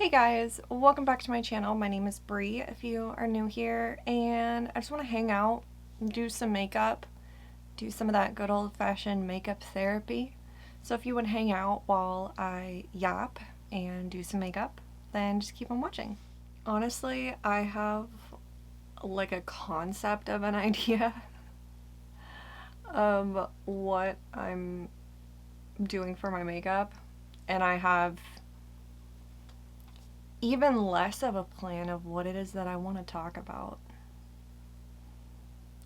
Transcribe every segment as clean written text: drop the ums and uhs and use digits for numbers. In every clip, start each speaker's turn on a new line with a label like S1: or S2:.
S1: Hey guys, welcome back to my channel. My name is Bree if you are new here, and I just want to hang out, do some makeup, do some of that good old-fashioned makeup therapy. So if you would hang out while I yap and do some makeup, then just keep on watching. Honestly, I have like a concept of an idea of what I'm doing for my makeup, and I have even less of a plan of what it is that I want to talk about.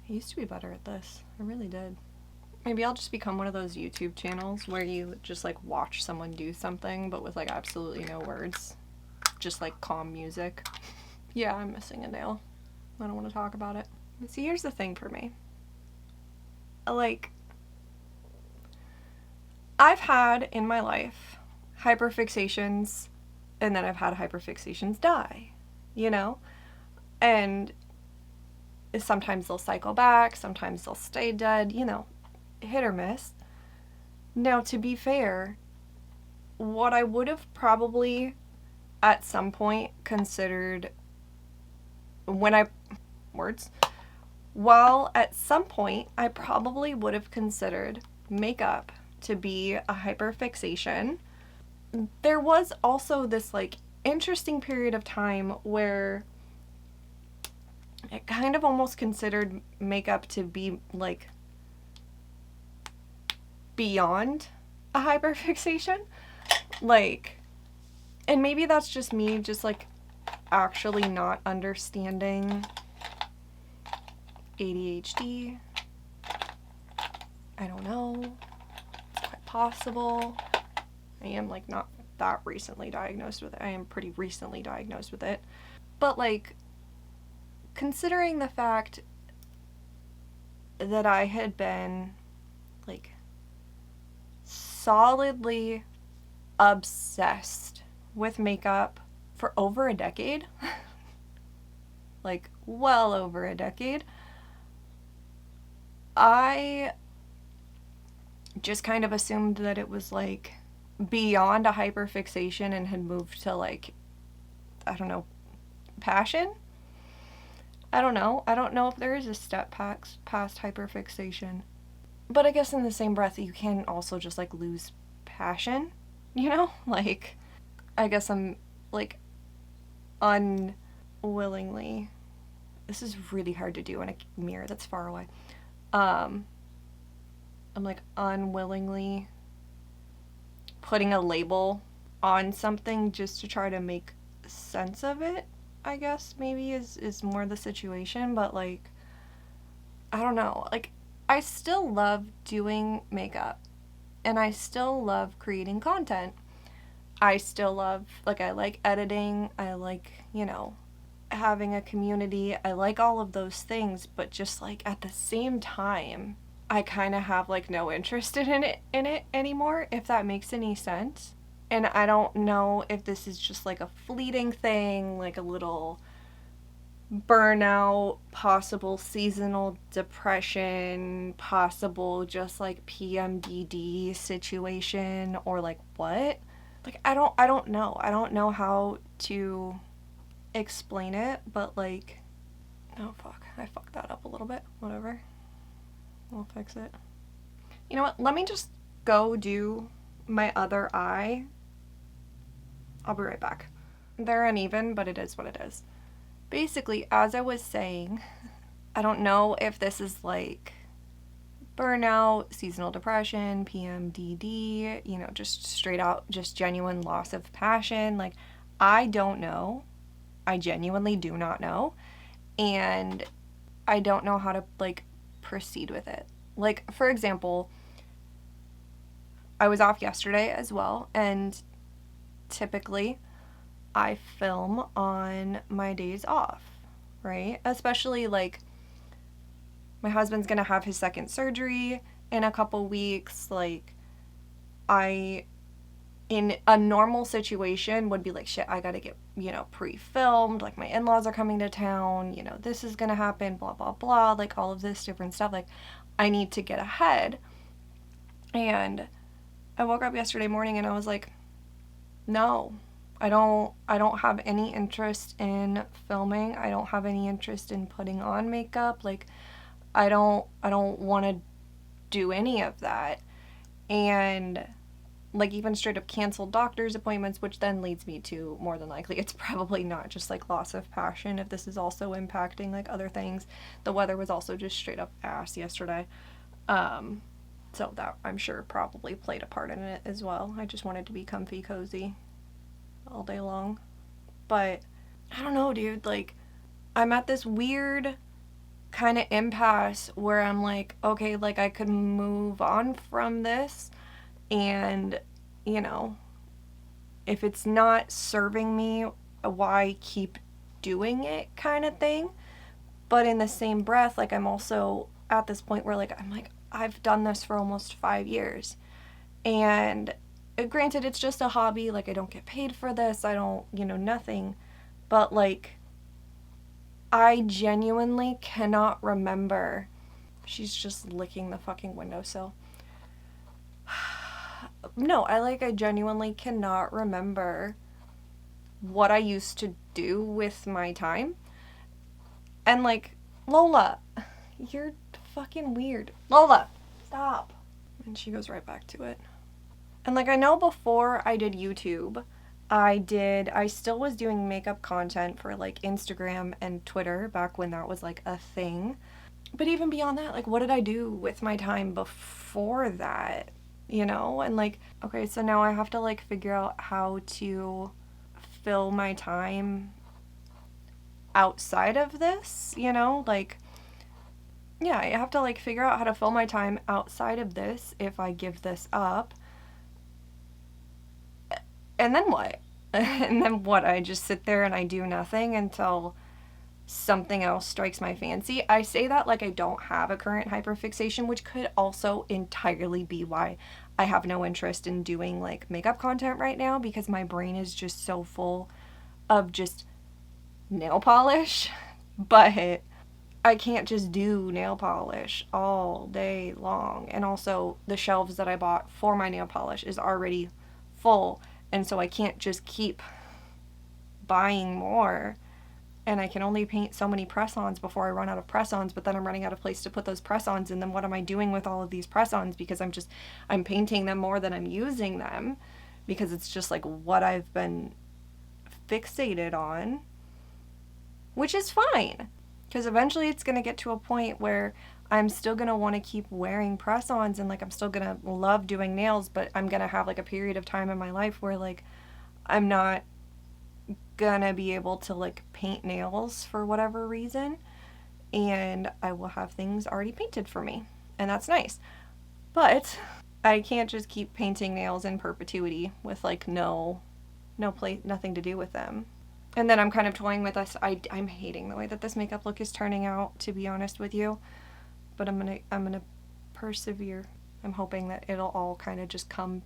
S1: I used to be better at this. I really did. Maybe I'll just become one of those YouTube channels where you just like watch someone do something but with like absolutely no words. Just like calm music. Yeah, I'm missing a nail. I don't want to talk about it. But see, here's the thing for me. Like, I've had in my life hyperfixations, and then I've had hyperfixations die, you know? And sometimes they'll cycle back, sometimes they'll stay dead, you know, hit or miss. Now, to be fair, what I would have probably at some point considered while at some point I probably would have considered makeup to be a hyperfixation, there was also this like interesting period of time where it kind of almost considered makeup to be like beyond a hyperfixation. Like, and maybe that's just me just like actually not understanding ADHD. I don't know. It's quite possible. I am like not that recently diagnosed with it. I am pretty recently diagnosed with it. But like, considering the fact that I had been like solidly obsessed with makeup for over a decade, like well over a decade, I just kind of assumed that it was like beyond a hyperfixation and had moved to like, I don't know, passion? I don't know. I don't know if there is a step past hyperfixation. But I guess in the same breath, you can also just like lose passion, you know? Like, I guess I'm like unwillingly, this is really hard to do in a mirror that's far away. I'm like unwillingly putting a label on something just to try to make sense of it, I guess maybe is more the situation. But like, I don't know, like I still love doing makeup and I still love creating content. I still love, like, I like editing, I like, you know, having a community, I like all of those things, but just like at the same time I kind of have like no interest in it anymore, if that makes any sense. And I don't know if this is just like a fleeting thing, like a little burnout, possible seasonal depression, possible just like PMDD situation, or like what? Like I don't know. I don't know how to explain it, but like, oh fuck, I fucked that up a little bit. Whatever. We'll fix it. You know what? Let me just go do my other eye. I'll be right back. They're uneven, but it is what it is. Basically, as I was saying, I don't know if this is like burnout, seasonal depression, PMDD, you know, just straight out, just genuine loss of passion. Like, I don't know. I genuinely do not know. And I don't know how to like proceed with it. Like, for example, I was off yesterday as well, and typically I film on my days off, right? Especially like my husband's gonna have his second surgery in a couple weeks. Like, I, in a normal situation, would be like, shit, I gotta get, you know, pre-filmed, like my in-laws are coming to town, you know, this is gonna happen, blah blah blah, like all of this different stuff. Like, I need to get ahead. And I woke up yesterday morning and I was like, no, I don't have any interest in filming. I don't have any interest in putting on makeup. Like I don't want to do any of that. And like even straight up canceled doctor's appointments, which then leads me to more than likely it's probably not just like loss of passion if this is also impacting like other things. The weather was also just straight up ass yesterday. So that I'm sure probably played a part in it as well. I just wanted to be comfy cozy all day long. But I don't know, dude, like I'm at this weird kind of impasse where I'm like, okay, like I could move on from this and, you know, if it's not serving me, why keep doing it kind of thing. But in the same breath, like I'm also at this point where like I'm like I've done this for almost 5 years. And granted it's just a hobby, like I don't get paid for this. I don't, nothing. But like I genuinely cannot remember. She's just licking the fucking windowsill. No, I genuinely cannot remember what I used to do with my time. And like, Lola, you're fucking weird. Lola, stop. And she goes right back to it. And like, I know before I did YouTube, I still was doing makeup content for like Instagram and Twitter back when that was like a thing. But even beyond that, like, what did I do with my time before that? And like, okay, so now I have to like figure out how to fill my time outside of this, like, yeah, I have to like figure out how to fill my time outside of this if I give this up. And then what? And then what? I just sit there and I do nothing until something else strikes my fancy. I say that like I don't have a current hyperfixation, which could also entirely be why I have no interest in doing like makeup content right now, because my brain is just so full of just nail polish. But I can't just do nail polish all day long. And also the shelves that I bought for my nail polish is already full. And so I can't just keep buying more. And I can only paint so many press-ons before I run out of press-ons, but then I'm running out of place to put those press-ons, and then what am I doing with all of these press-ons? Because I'm painting them more than I'm using them, because it's just like what I've been fixated on, which is fine. Because eventually it's going to get to a point where I'm still going to want to keep wearing press-ons, and like I'm still going to love doing nails, but I'm going to have like a period of time in my life where like I'm not gonna be able to like paint nails for whatever reason, and I will have things already painted for me, and that's nice. But I can't just keep painting nails in perpetuity with like nothing to do with them. And then I'm kind of toying with this. I'm hating the way that this makeup look is turning out, to be honest with you, but I'm gonna persevere. I'm hoping that it'll all kind of just come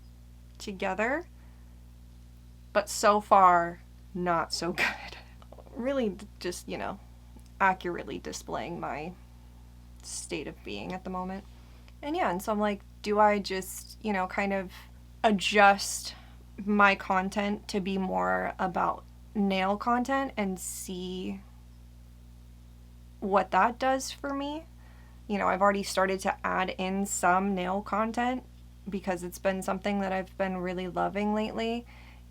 S1: together, but so far not so good. Really just, accurately displaying my state of being at the moment. And yeah, and so I'm like, do I just, kind of adjust my content to be more about nail content and see what that does for me? I've already started to add in some nail content because it's been something that I've been really loving lately,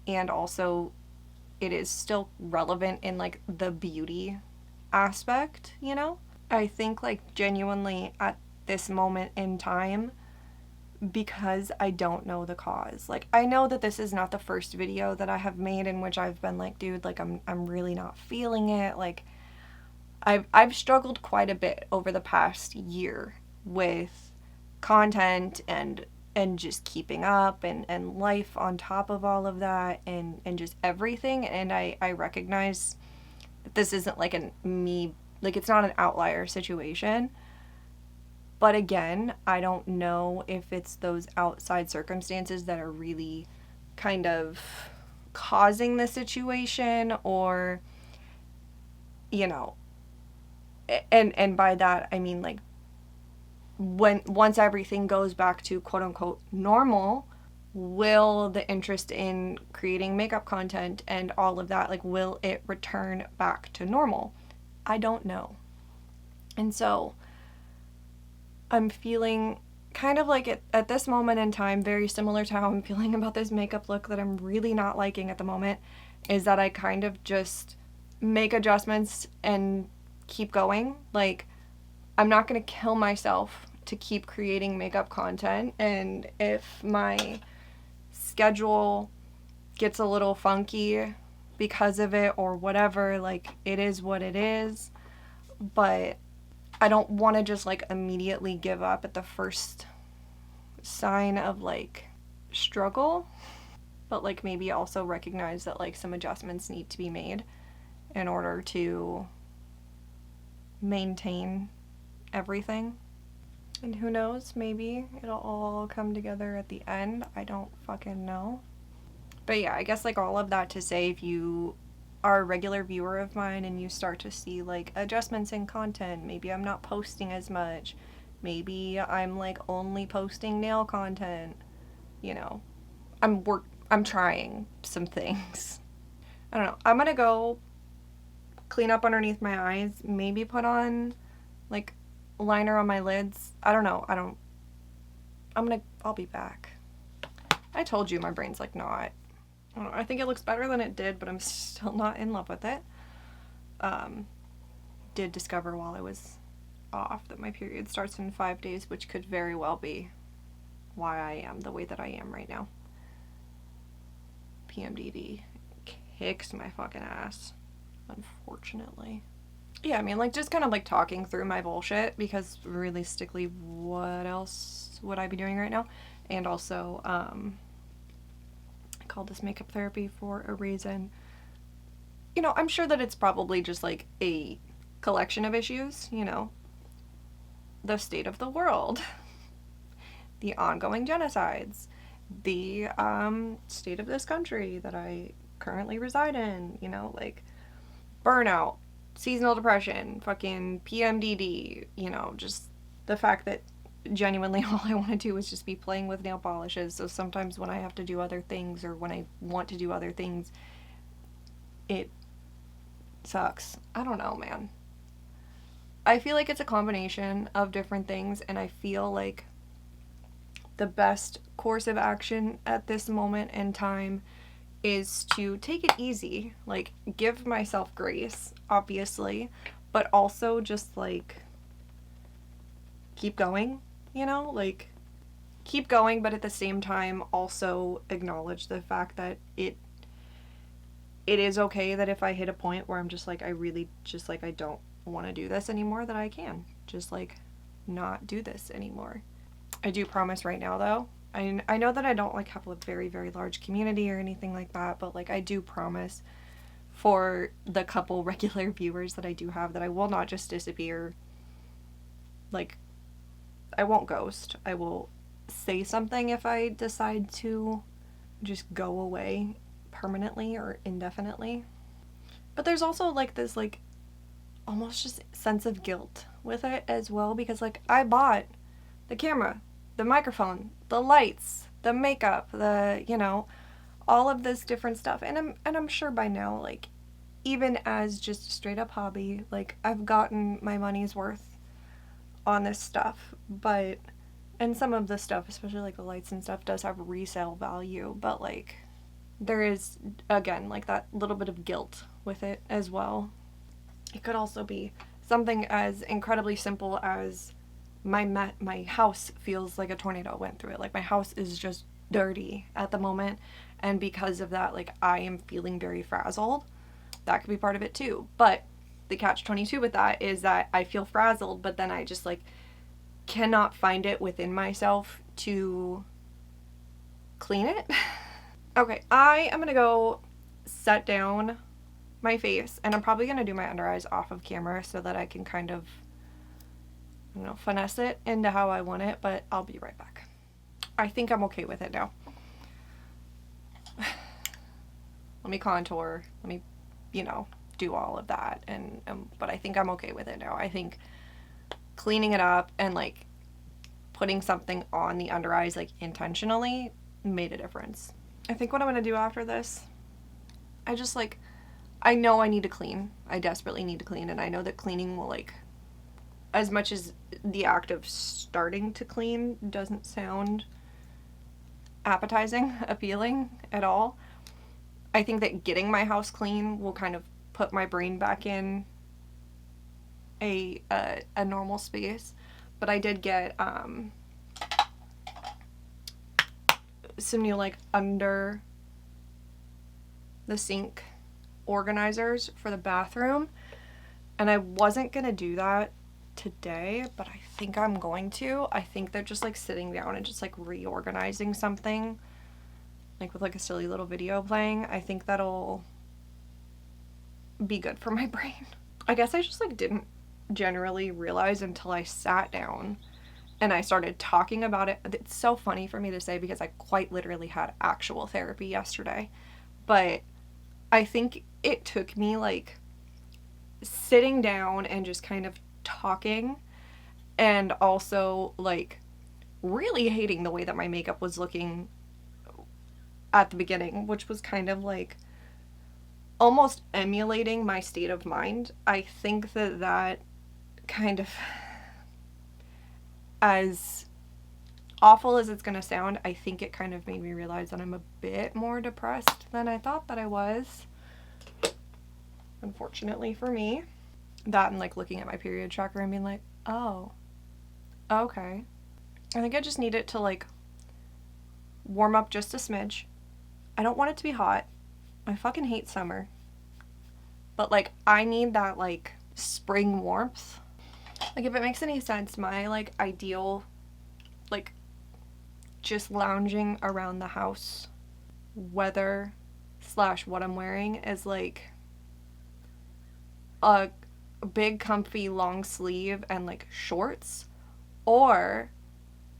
S1: and also it is still relevant in like the beauty aspect, I think like genuinely at this moment in time, because I don't know the cause. Like I know that this is not the first video that I have made in which I've been like, dude, like I'm really not feeling it. Like I've struggled quite a bit over the past year with content and just keeping up and life on top of all of that and just everything. And I recognize that this isn't like it's not an outlier situation. But again, I don't know if it's those outside circumstances that are really kind of causing the situation, or, and by that I mean like once everything goes back to quote unquote normal, will the interest in creating makeup content and all of that, like, will it return back to normal? I don't know. And so I'm feeling kind of like at this moment in time, very similar to how I'm feeling about this makeup look that I'm really not liking at the moment, is that I kind of just make adjustments and keep going. Like, I'm not going to kill myself to keep creating makeup content, and if my schedule gets a little funky because of it or whatever, like, it is what it is. But I don't want to just, like, immediately give up at the first sign of, like, struggle, but, like, maybe also recognize that, like, some adjustments need to be made in order to maintain everything. And who knows, maybe it'll all come together at the end. I don't fucking know. But yeah, I guess, like, all of that to say, if you are a regular viewer of mine and you start to see, like, adjustments in content, maybe I'm not posting as much, maybe I'm, like, only posting nail content, you know, I'm trying some things. I don't know. I'm gonna go clean up underneath my eyes, maybe put on, like, liner on my lids. I don't know. I'll be back. I told you my brain's, like, not. I don't know. I think it looks better than it did, but I'm still not in love with it. Did discover while I was off that my period starts in 5 days, which could very well be why I am the way that I am right now. PMDD kicks my fucking ass, unfortunately. Yeah, I mean, like, just kind of, like, talking through my bullshit, because realistically, what else would I be doing right now? And also, I called this makeup therapy for a reason. You know, I'm sure that it's probably just, like, a collection of issues, you know. The state of the world. The ongoing genocides. The, state of this country that I currently reside in, you know, like, burnout, seasonal depression, fucking PMDD, you know, just the fact that genuinely all I want to do is just be playing with nail polishes. So sometimes when I have to do other things, or when I want to do other things, it sucks. I don't know, man. I feel like it's a combination of different things, and I feel like the best course of action at this moment in time is to take it easy, like, give myself grace, obviously, but also just, like, keep going, you know, like, keep going, but at the same time also acknowledge the fact that it is okay that if I hit a point where I'm just like, I really just, like, I don't want to do this anymore, that I can just, like, not do this anymore. I do promise right now, though, I know that I don't, like, have a very, very large community or anything like that, but, like, I do promise for the couple regular viewers that I do have that I will not just disappear. Like, I won't ghost. I will say something if I decide to just go away permanently or indefinitely. But there's also, like, this, like, almost just sense of guilt with it as well, because, like, I bought the camera, the microphone, the lights, the makeup, the, you know, all of this different stuff. And I'm sure by now, like, even as just a straight up hobby, like, I've gotten my money's worth on this stuff. But, and some of the stuff, especially, like, the lights and stuff, does have resale value. But, like, there is, again, like, that little bit of guilt with it as well. It could also be something as incredibly simple as my house feels like a tornado went through it. Like, my house is just dirty at the moment, and because of that, like, I am feeling very frazzled. That could be part of it too. But the catch-22 with that is that I feel frazzled, but then I just, like, cannot find it within myself to clean it. Okay, I am gonna go set down my face, and I'm probably gonna do my under eyes off of camera so that I can kind of, you know, finesse it into how I want it, but I'll be right back. I think I'm okay with it now. Let me contour, let me, you know, do all of that, and but I think I'm okay with it now. I think cleaning it up and, like, putting something on the under eyes, like, intentionally made a difference. I think what I'm going to do after this, I just like, I know I need to clean. I desperately need to clean, and I know that cleaning will like, as much as the act of starting to clean doesn't sound appetizing, appealing at all, I think that getting my house clean will kind of put my brain back in a normal space. But I did get some new like under the sink organizers for the bathroom, and I wasn't gonna do that today, but I think I'm going to. I think they're just like sitting down and just like reorganizing something, like with like a silly little video playing. I think that'll be good for my brain. I guess I just like didn't generally realize until I sat down and I started talking about it. It's so funny for me to say because I quite literally had actual therapy yesterday, but I think it took me like sitting down and just kind of talking, and also like really hating the way that my makeup was looking at the beginning, which was kind of like almost emulating my state of mind. I think that that kind of, as awful as it's gonna sound, I think it kind of made me realize that I'm a bit more depressed than I thought that I was, unfortunately for me. That and like looking at my period tracker and being like, oh, okay. I think I just need it to like warm up just a smidge. I don't want it to be hot. I fucking hate summer. But like I need that like spring warmth. Like if it makes any sense, my like ideal like just lounging around the house weather / what I'm wearing is like a big comfy long sleeve and like shorts, or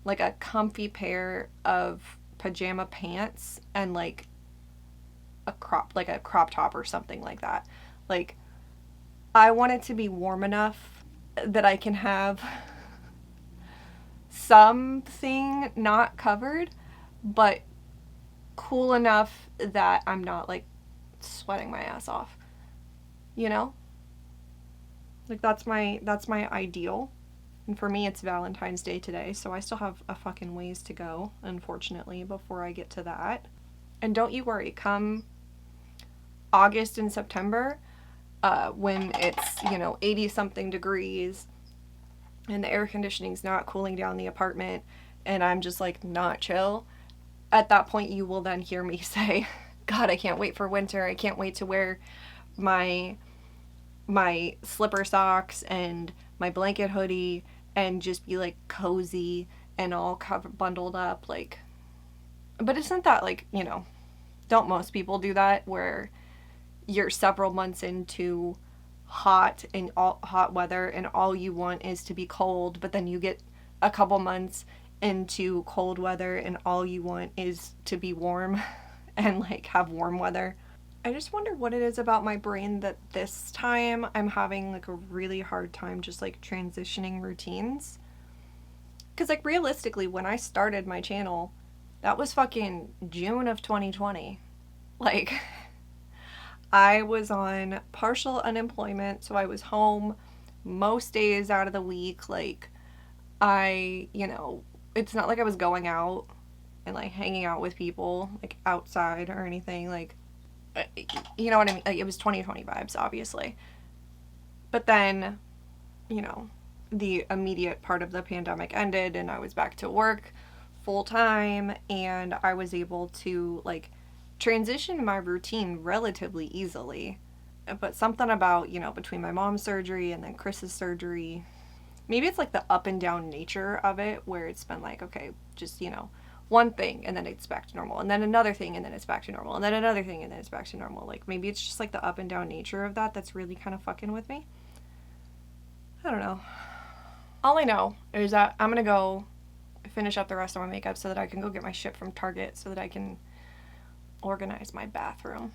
S1: like a comfy pair of pajama pants and like a crop top or something like that. Like I want it to be warm enough that I can have something not covered, but cool enough that I'm not like sweating my ass off, you know? Like that's my ideal. And for me it's Valentine's Day today, so I still have a fucking ways to go, unfortunately, before I get to that. And don't you worry, come August and September, when it's, 80 something degrees and the air conditioning's not cooling down the apartment and I'm just like not chill, at that point you will then hear me say, God, I can't wait for winter. I can't wait to wear my slipper socks and my blanket hoodie and just be like cozy and all bundled up. Like, but isn't that like, don't most people do that where you're several months into hot weather and all you want is to be cold, but then you get a couple months into cold weather and all you want is to be warm and like have warm weather. I just wonder what it is about my brain that this time I'm having like a really hard time just like transitioning routines. Because like realistically, when I started my channel, that was fucking June of 2020. Like I was on partial unemployment, so I was home most days out of the week. Like it's not like I was going out and like hanging out with people like outside or anything. Like, you know what I mean? Like, it was 2020 vibes, obviously. But then, the immediate part of the pandemic ended and I was back to work full time, and I was able to like transition my routine relatively easily. But something about, between my mom's surgery and then Chris's surgery, maybe it's like the up and down nature of it, where it's been like, okay, just, one thing and then it's back to normal, and then another thing and then it's back to normal, and then another thing and then it's back to normal. Like maybe it's just like the up and down nature of that's really kind of fucking with me. I don't know. All I know is that I'm gonna go finish up the rest of my makeup so that I can go get my shit from Target so that I can organize my bathroom.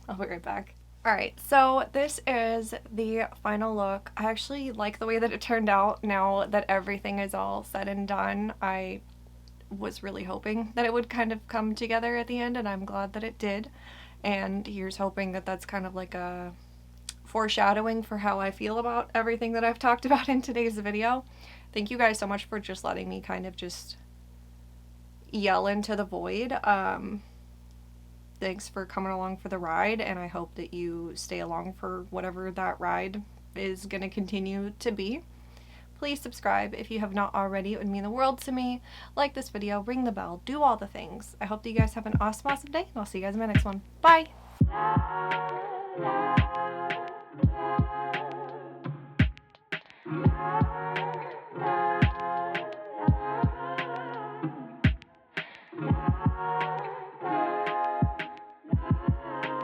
S1: I'll be right back. Alright, so this is the final look. I actually like the way that it turned out now that everything is all said and done. I was really hoping that it would kind of come together at the end, and I'm glad that it did. And here's hoping that that's kind of like a foreshadowing for how I feel about everything that I've talked about in today's video. Thank you guys so much for just letting me kind of just yell into the void. Thanks for coming along for the ride, and I hope that you stay along for whatever that ride is going to continue to be. Please subscribe if you have not already. It would mean the world to me. Like this video, ring the bell, do all the things. I hope that you guys have an awesome day, and I'll see you guys in my next one. Bye!